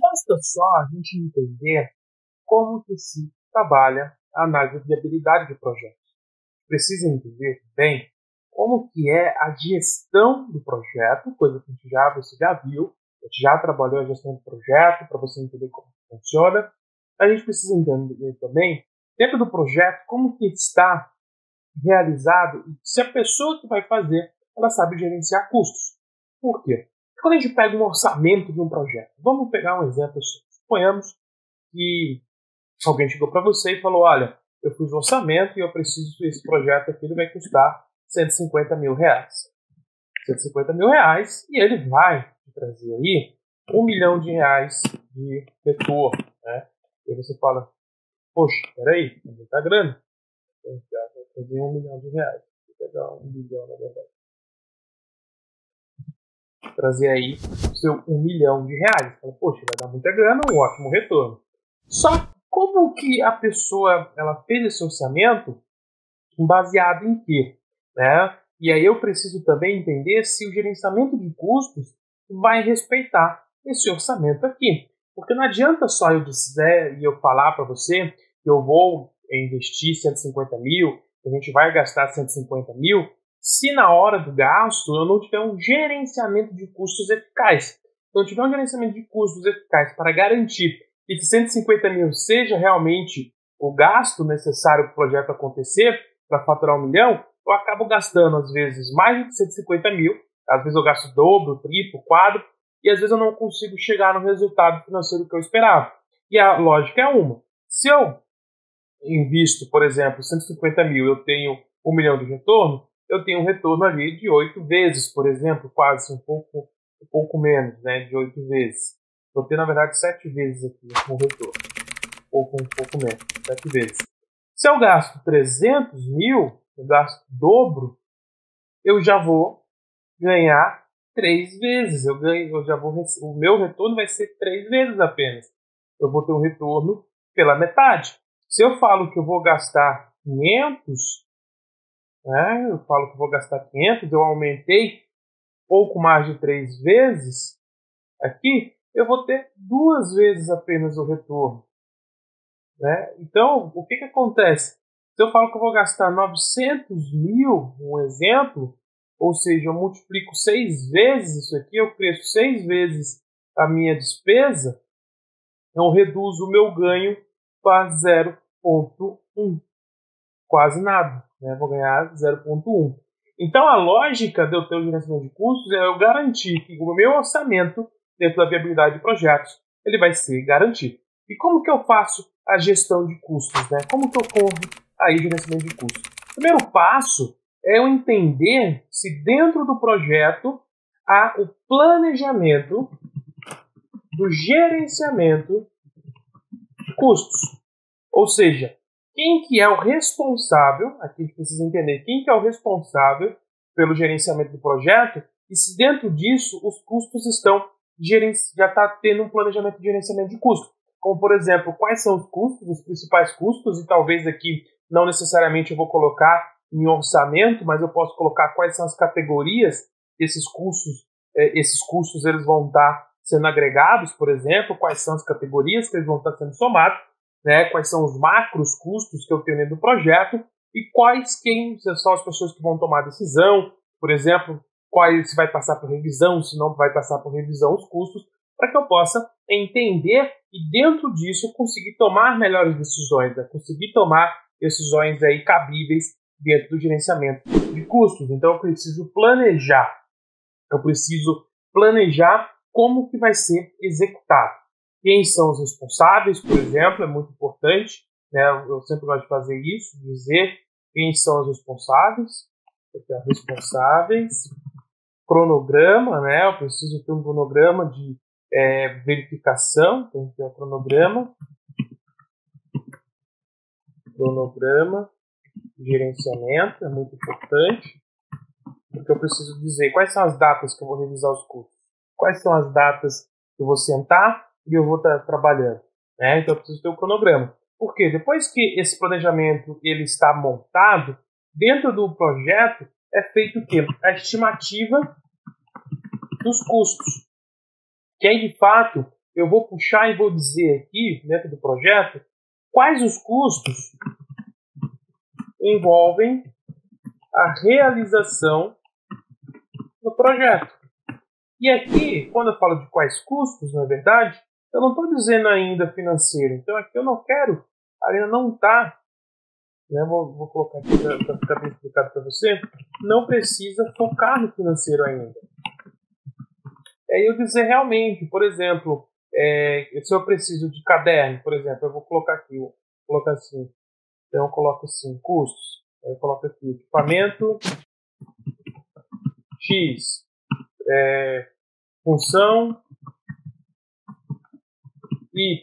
basta só a gente entender como que se trabalha a análise de viabilidade de projetos. Precisa entender bem como que é a gestão do projeto, coisa que você já viu, a gente já trabalhou a gestão do projeto, para você entender como funciona. A gente precisa entender também, dentro do projeto, como que está realizado e se a pessoa que vai fazer, ela sabe gerenciar custos. Por quê? Quando a gente pega um orçamento de um projeto, vamos pegar um exemplo assim. Suponhamos que alguém chegou para você e falou, olha, eu fiz um orçamento e eu preciso que esse projeto aqui ele vai custar R$150 mil. R$150 mil e ele vai trazer aí R$1 milhão de retorno. Né? E aí você fala, poxa, peraí, não está grana. Vai trazer R$1 milhão. Vou pegar 1 milhão, na verdade. Trazer aí o seu R$1 milhão. Fala, poxa, vai dar muita grana, um ótimo retorno. Só como que a pessoa ela fez esse orçamento baseado em quê? Né? E aí eu preciso também entender se o gerenciamento de custos vai respeitar esse orçamento aqui. Porque não adianta só eu dizer e eu falar para você que eu vou investir 150 mil, que a gente vai gastar 150 mil, se na hora do gasto eu não tiver um gerenciamento de custos eficaz. Se eu não tiver um gerenciamento de custos eficaz para garantir que 150 mil seja realmente o gasto necessário para o projeto acontecer, para faturar 1 milhão, eu acabo gastando, às vezes, mais de 150 mil, às vezes eu gasto o dobro, o triplo, o quádruplo, e às vezes eu não consigo chegar no resultado financeiro que eu esperava. E a lógica é uma. Se eu invisto, por exemplo, 150 mil, eu tenho 1 milhão de retorno, eu tenho um retorno ali de 8 vezes, por exemplo, quase um pouco menos, né, de 8 vezes. Vou ter, na verdade, 7 vezes aqui o retorno. Um pouco menos, 7 vezes. Se eu gasto 300 mil, eu gasto o dobro, eu já vou ganhar 3 vezes. O meu retorno vai ser 3 vezes apenas. Eu vou ter um retorno pela metade. Se eu falo que eu vou gastar 500, eu aumentei pouco mais de 3 vezes, aqui eu vou ter 2 vezes apenas o retorno. Né? Então, o que acontece? Se eu falo que eu vou gastar 900 mil, um exemplo, ou seja, eu multiplico 6 vezes isso aqui, eu cresço 6 vezes a minha despesa, eu reduzo o meu ganho para 0,1. Quase nada, né? Vou ganhar 0,1. Então, a lógica de eu ter o gerenciamento de custos é eu garantir que o meu orçamento, dentro da viabilidade de projetos, ele vai ser garantido. E como que eu faço a gestão de custos? Né? Como que eu corro aí o gerenciamento de custos? O primeiro passo é eu entender se dentro do projeto há o planejamento do gerenciamento de custos. Ou seja, quem que é o responsável, aqui a gente precisa entender quem que é o responsável pelo gerenciamento do projeto e se dentro disso os custos já está tendo um planejamento de gerenciamento de custos. Como, por exemplo, quais são os custos, os principais custos, e talvez aqui não necessariamente eu vou colocar em orçamento, mas eu posso colocar quais são as categorias desses custos. Esses custos eles vão estar sendo agregados, por exemplo, quais são as categorias que eles vão estar sendo somados, né, quais são os macros custos que eu tenho dentro do projeto e quem são as pessoas que vão tomar a decisão, por exemplo, se vai passar por revisão, se não vai passar por revisão os custos, para que eu possa entender e dentro disso conseguir tomar melhores decisões, né, conseguir tomar decisões aí cabíveis dentro do gerenciamento de custos. Então eu preciso planejar como que vai ser executado. Quem são os responsáveis, por exemplo, é muito importante, né? Eu sempre gosto de fazer isso, dizer quem são os responsáveis, cronograma, né? Eu preciso ter um cronograma de verificação, tem que ter um cronograma de gerenciamento, é muito importante, porque eu preciso dizer quais são as datas que eu vou revisar os custos, quais são as datas que eu vou sentar e eu vou estar trabalhando. Né? Então eu preciso ter um cronograma. Por quê? Depois que esse planejamento ele está montado, dentro do projeto é feito o quê? A estimativa dos custos. Que aí, de fato, eu vou puxar e vou dizer aqui, dentro do projeto, quais os custos envolvem a realização do projeto. E aqui, quando eu falo de quais custos, na verdade, eu não estou dizendo ainda financeiro. Então aqui eu não quero, ainda não está, né, vou colocar aqui para ficar bem explicado para você, não precisa focar no financeiro ainda. É eu dizer realmente, por exemplo, se eu preciso de caderno, por exemplo, eu vou colocar aqui, vou colocar assim, então eu coloco assim, custos, aí eu coloco aqui, equipamento X, função Y,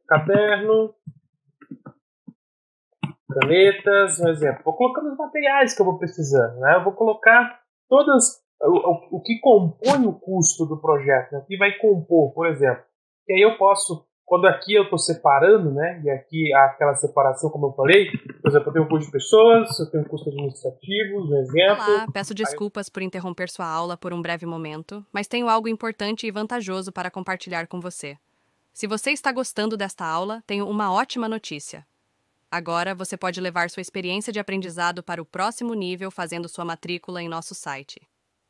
caderno, canetas, um exemplo. Vou colocando os materiais que eu vou precisando, né? Eu vou colocar todas o que compõe o custo do projeto, né? O que vai compor, por exemplo. E aí eu posso, quando aqui eu estou separando, né? E aqui há aquela separação, como eu falei, por exemplo, eu tenho um custo de pessoas, eu tenho custos administrativos, um exemplo. Olá, peço desculpas por interromper sua aula por um breve momento, mas tenho algo importante e vantajoso para compartilhar com você. Se você está gostando desta aula, tenho uma ótima notícia. Agora você pode levar sua experiência de aprendizado para o próximo nível fazendo sua matrícula em nosso site.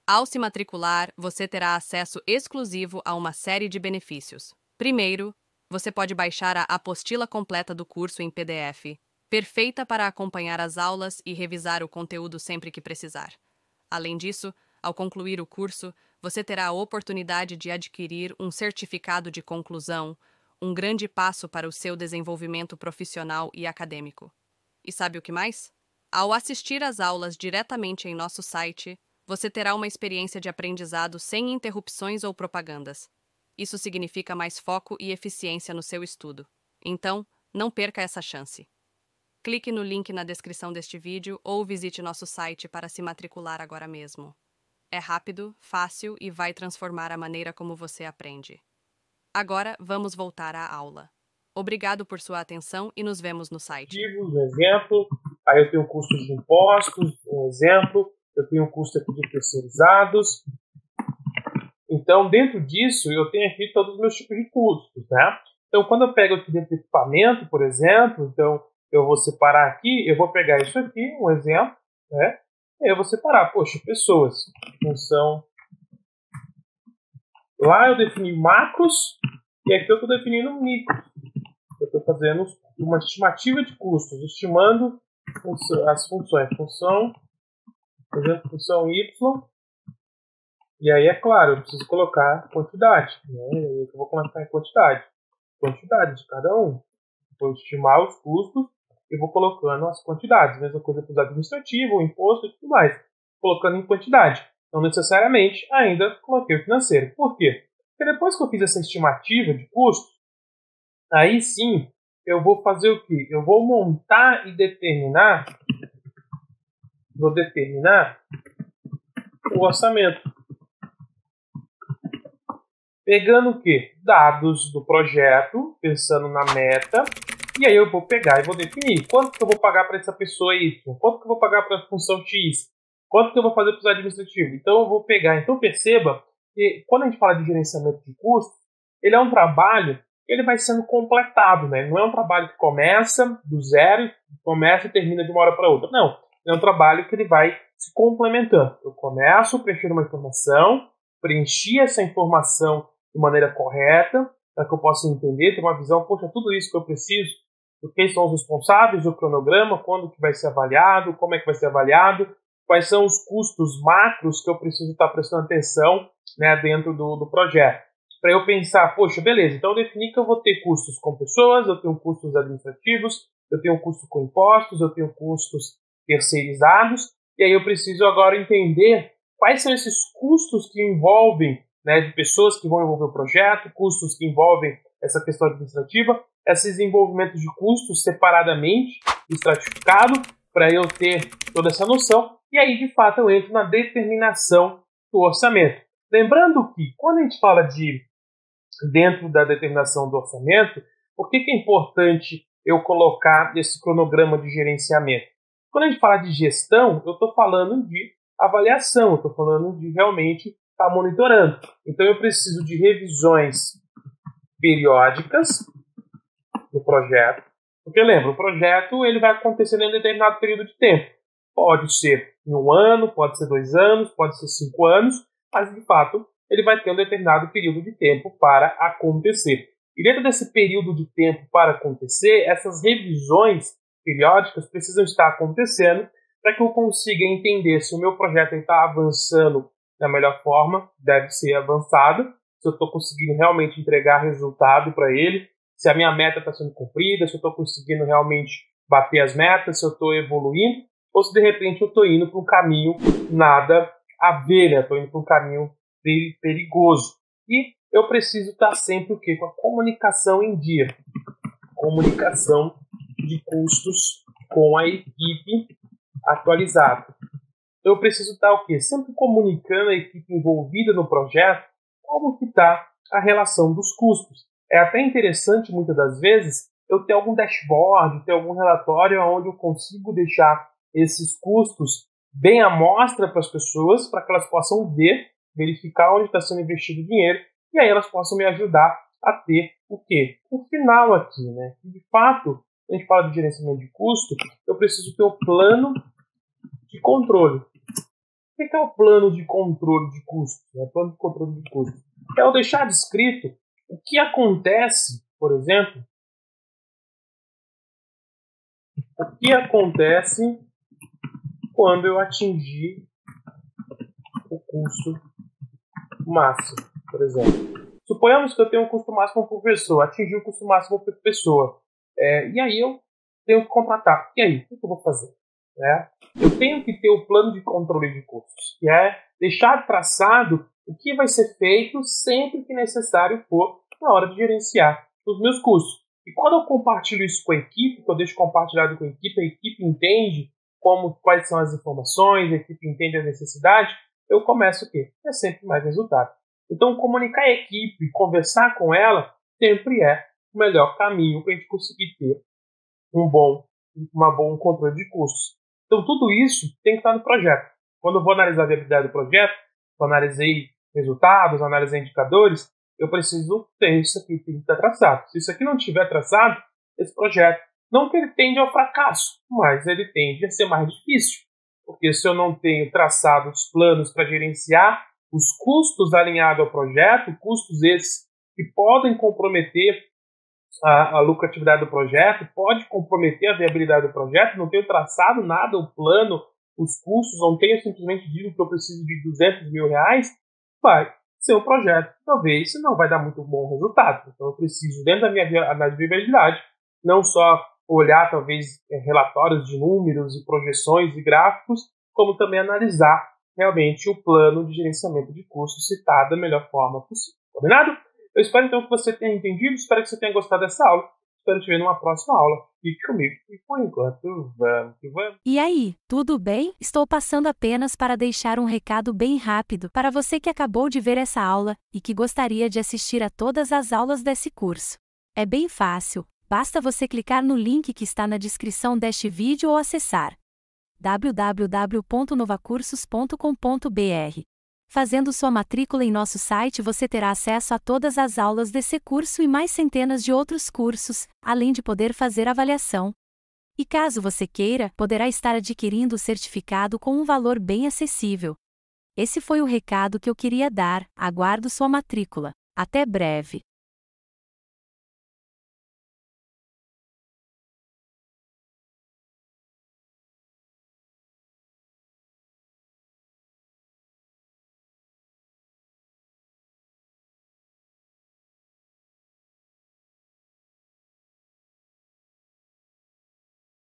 Ao se matricular, você terá acesso exclusivo a uma série de benefícios. Primeiro, você pode baixar a apostila completa do curso em PDF, perfeita para acompanhar as aulas e revisar o conteúdo sempre que precisar. Além disso, ao concluir o curso, você terá a oportunidade de adquirir um certificado de conclusão, um grande passo para o seu desenvolvimento profissional e acadêmico. E sabe o que mais? Ao assistir às aulas diretamente em nosso site, você terá uma experiência de aprendizado sem interrupções ou propagandas. Isso significa mais foco e eficiência no seu estudo. Então, não perca essa chance. Clique no link na descrição deste vídeo ou visite nosso site para se matricular agora mesmo. É rápido, fácil e vai transformar a maneira como você aprende. Agora, vamos voltar à aula. Obrigado por sua atenção e nos vemos no site. Um exemplo, aí eu tenho custos de impostos, um exemplo, eu tenho custo aqui de terceirizados. Então, dentro disso, eu tenho aqui todos os meus tipos de custos, né? Então, quando eu pego aqui dentro do equipamento, por exemplo, então eu vou separar aqui, eu vou pegar isso aqui, um exemplo, né? E eu vou separar, poxa, pessoas, função. Lá eu defini macros e aqui eu estou definindo micros. Eu estou fazendo uma estimativa de custos, estimando as funções. Função, por exemplo, função Y. E aí, é claro, eu preciso colocar quantidade. Né? E aí eu vou colocar em quantidade. Quantidade de cada um. Vou estimar os custos e vou colocando as quantidades. Mesma coisa para o administrativo, o imposto e tudo mais. Colocando em quantidade. Não necessariamente ainda coloquei o financeiro. Por quê? Porque depois que eu fiz essa estimativa de custo, aí sim eu vou fazer o quê? Eu vou montar e determinar. Vou determinar o orçamento. Pegando o quê? Dados do projeto, pensando na meta, e aí eu vou pegar e vou definir quanto que eu vou pagar para essa pessoa Y, quanto que eu vou pagar para a função X, quanto que eu vou fazer para o administrativo. Então eu vou pegar. Então perceba que quando a gente fala de gerenciamento de custos, ele é um trabalho que ele vai sendo completado, né? Não é um trabalho que começa do zero, começa e termina de uma hora para outra. Não, é um trabalho que ele vai se complementando. Eu começo preenchendo uma informação, preenchi essa informação de maneira correta, para que eu possa entender, ter uma visão, poxa, tudo isso que eu preciso, quem são os responsáveis, o cronograma, quando que vai ser avaliado, como é que vai ser avaliado, quais são os custos macros que eu preciso estar prestando atenção, né, dentro do projeto. Para eu pensar, poxa, beleza, então eu defini que eu vou ter custos com pessoas, eu tenho custos administrativos, eu tenho custo com impostos, eu tenho custos terceirizados, e aí eu preciso agora entender quais são esses custos que envolvem, né, de pessoas que vão envolver o projeto, custos que envolvem essa questão administrativa, esses envolvimentos de custos separadamente, estratificado, para eu ter toda essa noção, e aí de fato eu entro na determinação do orçamento. Lembrando que quando a gente fala de dentro da determinação do orçamento, por que é importante eu colocar esse cronograma de gerenciamento? Quando a gente fala de gestão, eu estou falando de avaliação, eu estou falando de realmente estar monitorando. Então eu preciso de revisões periódicas do projeto. Porque lembra, o projeto ele vai acontecer em um determinado período de tempo. Pode ser em 1 ano, pode ser 2 anos, pode ser 5 anos, mas de fato ele vai ter um determinado período de tempo para acontecer. E dentro desse período de tempo para acontecer, essas revisões periódicas precisam estar acontecendo para que eu consiga entender se o meu projeto está avançando da melhor forma, deve ser avançado, se eu estou conseguindo realmente entregar resultado para ele, se a minha meta está sendo cumprida, se eu estou conseguindo realmente bater as metas, se eu estou evoluindo, ou se de repente eu estou indo para um caminho nada a ver, né? Estou indo para um caminho perigoso. E eu preciso estar sempre o quê? Com a comunicação em dia. Comunicação de custos com a equipe atualizada. Eu preciso estar o quê? Sempre comunicando a equipe envolvida no projeto como que está a relação dos custos. É até interessante, muitas das vezes, eu ter algum dashboard, ter algum relatório onde eu consigo deixar esses custos bem à mostra para as pessoas, para que elas possam ver, verificar onde está sendo investido o dinheiro, e aí elas possam me ajudar a ter o quê? O final aqui, né? De fato, quando a gente fala de gerenciamento de custo, eu preciso ter o plano de controle. O que é o plano de controle de custos? O plano de controle de custos é eu deixar descrito o que acontece, por exemplo, o que acontece quando eu atingir o custo máximo, por exemplo. Suponhamos que eu tenho um custo máximo por pessoa, atingir o custo máximo por pessoa. E aí eu tenho que contratar. E aí, o que eu vou fazer? Eu tenho que ter o plano de controle de custos, que é deixar traçado o que vai ser feito sempre que necessário for na hora de gerenciar os meus custos. E quando eu compartilho isso com a equipe, que eu deixo compartilhado com a equipe entende quais são as informações, a equipe entende a necessidade, eu começo o quê? É sempre mais resultado. Então, comunicar a equipe, conversar com ela, sempre é o melhor caminho para a gente conseguir ter um bom controle de custos. Então, tudo isso tem que estar no projeto. Quando eu vou analisar a viabilidade do projeto, eu analisei resultados, analisei indicadores, eu preciso ter isso aqui, tem que estar traçado. Se isso aqui não estiver traçado, esse projeto, não que ele tende ao fracasso, mas ele tende a ser mais difícil. Porque se eu não tenho traçado os planos para gerenciar os custos alinhados ao projeto, custos esses que podem comprometer a lucratividade do projeto, pode comprometer a viabilidade do projeto, não tenho traçado nada, o plano, os custos, não tenho simplesmente dito que eu preciso de R$200 mil, vai ser um projeto, talvez não vai dar muito bom resultado. Então eu preciso, dentro da minha análise de viabilidade, não só olhar talvez relatórios de números e projeções e gráficos, como também analisar realmente o plano de gerenciamento de custos se está da melhor forma possível. Combinado? Eu espero então que você tenha entendido, espero que você tenha gostado dessa aula. Espero te ver numa próxima aula. Fique comigo e por enquanto vamos que vamos. E aí, tudo bem? Estou passando apenas para deixar um recado bem rápido para você que acabou de ver essa aula e que gostaria de assistir a todas as aulas desse curso. É bem fácil, basta você clicar no link que está na descrição deste vídeo ou acessar www.novacursos.com.br. Fazendo sua matrícula em nosso site, você terá acesso a todas as aulas desse curso e mais centenas de outros cursos, além de poder fazer avaliação. E caso você queira, poderá estar adquirindo o certificado com um valor bem acessível. Esse foi o recado que eu queria dar, aguardo sua matrícula. Até breve!